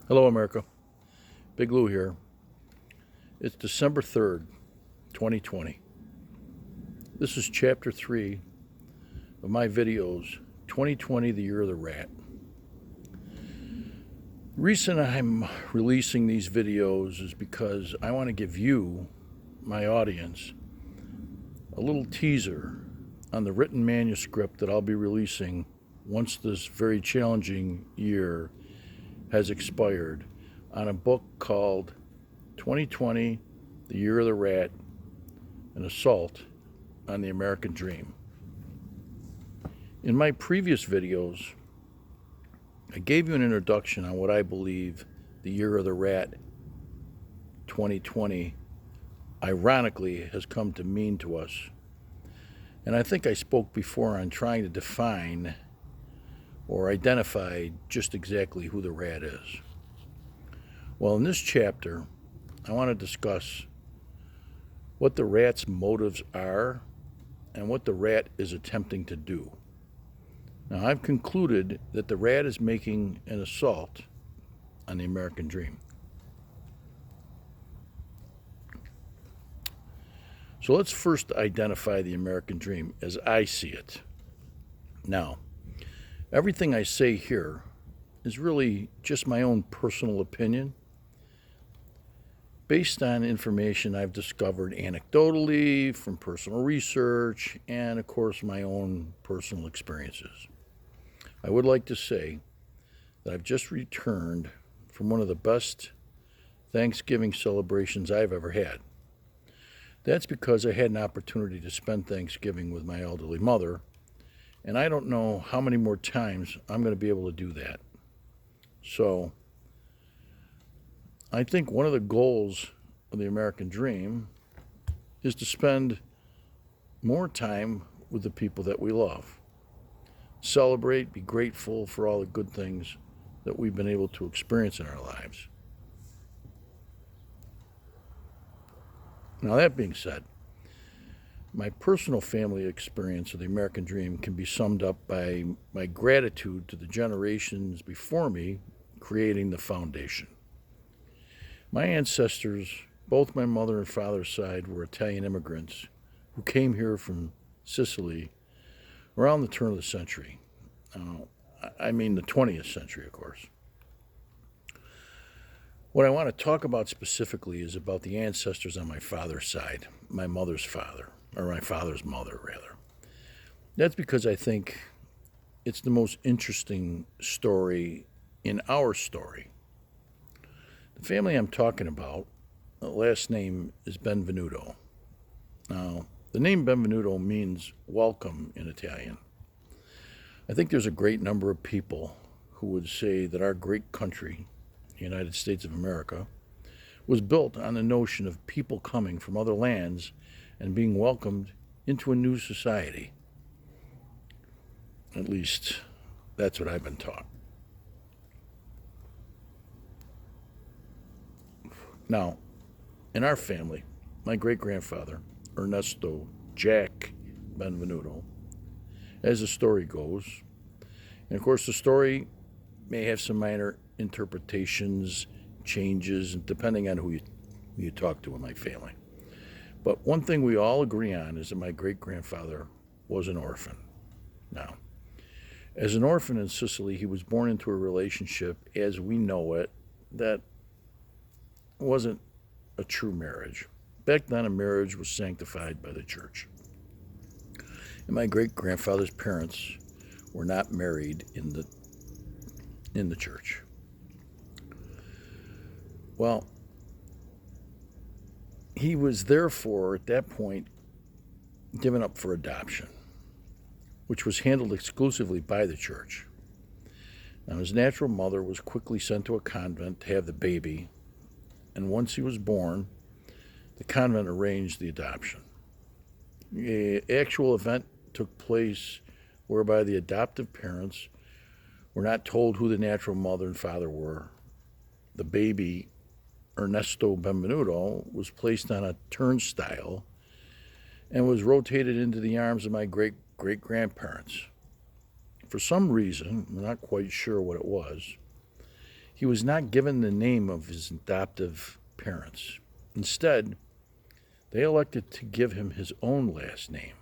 Hello, America. Big Lou here. It's December 3rd, 2020. This is chapter 3 of my videos, 2020, the Year of the Rat. The reason I'm releasing these videos is because I want to give you, my audience, a little teaser on the written manuscript that I'll be releasing once this very challenging year has expired, on a book called 2020, the Year of the Rat, an assault on the American dream. In my previous videos, I gave you an introduction on what I believe the Year of the Rat 2020 ironically has come to mean to us. And I think I spoke before on trying to define or identify just exactly who the rat is. Well, in this chapter, I want to discuss what the rat's motives are and what the rat is attempting to do. Now, I've concluded that the rat is making an assault on the American dream. So let's first identify the American dream as I see it. Now, everything I say here is really just my own personal opinion, based on information I've discovered anecdotally from personal research and, of course, my own personal experiences. I would like to say that I've just returned from one of the best Thanksgiving celebrations I've ever had. That's because I had an opportunity to spend Thanksgiving with my elderly mother, and I don't know how many more times I'm going to be able to do that. So I think one of the goals of the American dream is to spend more time with the people that we love. Celebrate, be grateful for all the good things that we've been able to experience in our lives. Now, that being said, my personal family experience of the American dream can be summed up by my gratitude to the generations before me creating the foundation. My ancestors, both my mother and father's side, were Italian immigrants who came here from Sicily around the turn of the century. I mean the 20th century, of course. What I want to talk about specifically is about the ancestors on my father's side, my mother's father, or my father's mother, rather. That's because I think it's the most interesting story in our story. The family I'm talking about, the last name is Benvenuto. Now, the name Benvenuto means welcome in Italian. I think there's a great number of people who would say that our great country, the United States of America, was built on the notion of people coming from other lands and being welcomed into a new society. At least, that's what I've been taught. Now, in our family, my great-grandfather, Ernesto Jack Benvenuto, as the story goes, and of course the story may have some minor interpretations, changes, depending on who you talk to in my family. But one thing we all agree on is that my great-grandfather was an orphan. Now, as an orphan in Sicily, he was born into a relationship, as we know it, that wasn't a true marriage. Back then, a marriage was sanctified by the church. And my great-grandfather's parents were not married in the church. Well, he was therefore, at that point, given up for adoption, which was handled exclusively by the church. Now, his natural mother was quickly sent to a convent to have the baby, and once he was born, the convent arranged the adoption. The actual event took place whereby the adoptive parents were not told who the natural mother and father were. The baby, Ernesto Benvenuto, was placed on a turnstile and was rotated into the arms of my great-grandparents. For some reason, I'm not quite sure what it was, he was not given the name of his adoptive parents. Instead, they elected to give him his own last name.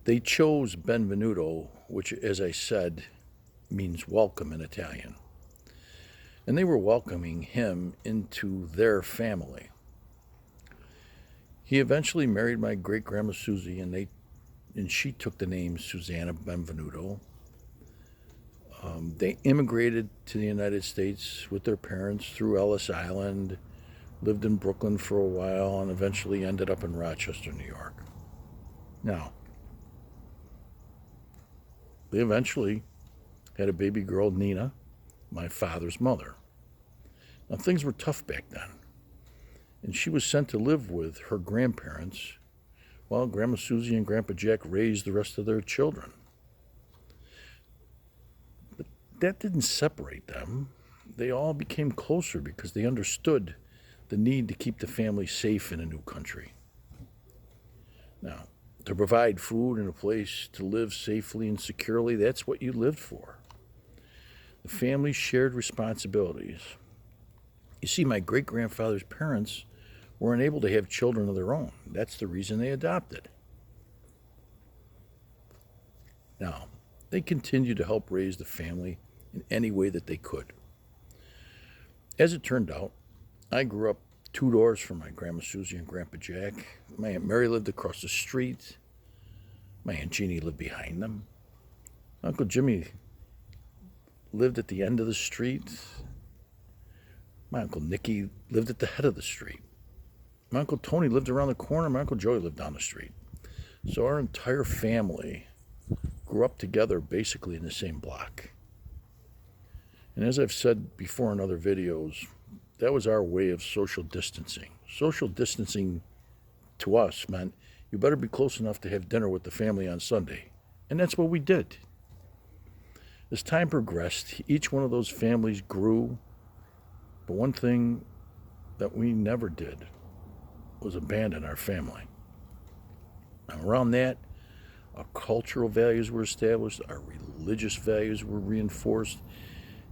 They chose Benvenuto, which, as I said, means welcome in Italian. And they were welcoming him into their family. He eventually married my great-grandma Susie, and she took the name Susanna Benvenuto. They immigrated to the United States with their parents through Ellis Island, lived in Brooklyn for a while, and eventually ended up in Rochester, New York. Now, they eventually had a baby girl, Nina, my father's mother. Now, things were tough back then, and she was sent to live with her grandparents while Grandma Susie and Grandpa Jack raised the rest of their children. But that didn't separate them. They all became closer because they understood the need to keep the family safe in a new country. Now, to provide food and a place to live safely and securely, that's what you lived for. The family shared responsibilities. You see, my great-grandfather's parents were unable to have children of their own. That's the reason they adopted. Now, they continued to help raise the family in any way that they could. As it turned out, I grew up 2 doors from my Grandma Susie and Grandpa Jack. My Aunt Mary lived across the street. My Aunt Jeannie lived behind them. Uncle Jimmy lived at the end of the street. My Uncle Nicky lived at the head of the street. My Uncle Tony lived around the corner. My Uncle Joey lived down the street. So our entire family grew up together basically in the same block. And as I've said before in other videos, that was our way of social distancing. Social distancing to us meant you better be close enough to have dinner with the family on Sunday. And that's what we did. As time progressed, each one of those families grew. But one thing that we never did was abandon our family. And around that, our cultural values were established, our religious values were reinforced,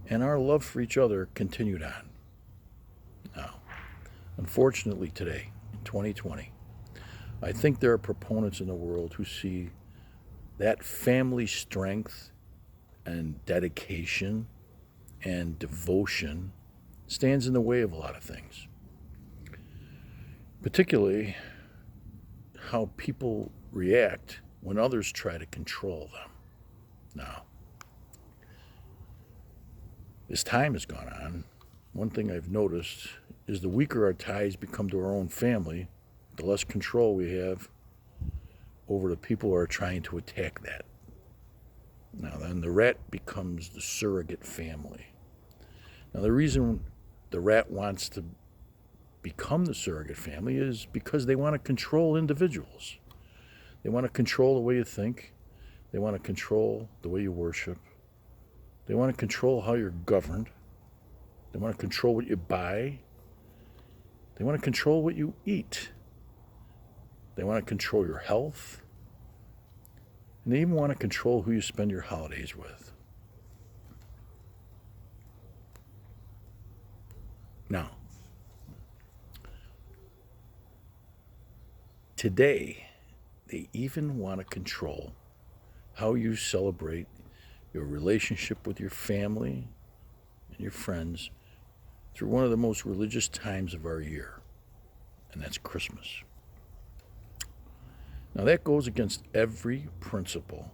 and our love for each other continued on. Now, unfortunately today, in 2020, I think there are proponents in the world who see that family strength and dedication and devotion stands in the way of a lot of things. Particularly how people react when others try to control them. Now, as time has gone on, one thing I've noticed is the weaker our ties become to our own family, the less control we have over the people who are trying to attack that. Now then, the rat becomes the surrogate family. Now the reason the rat wants to become the surrogate family is because they want to control individuals. They want to control the way you think. They want to control the way you worship. They want to control how you're governed. They want to control what you buy. They want to control what you eat. They want to control your health. And they even want to control who you spend your holidays with. Now, today, they even want to control how you celebrate your relationship with your family and your friends through one of the most religious times of our year, and that's Christmas. Now that goes against every principle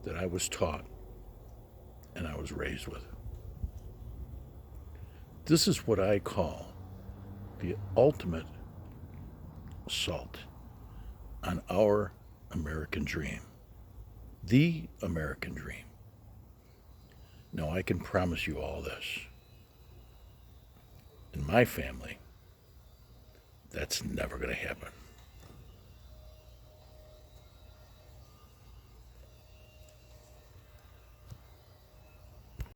that I was taught and I was raised with. This is what I call the ultimate assault on our American dream. The American dream. Now, I can promise you all this. In my family, that's never going to happen.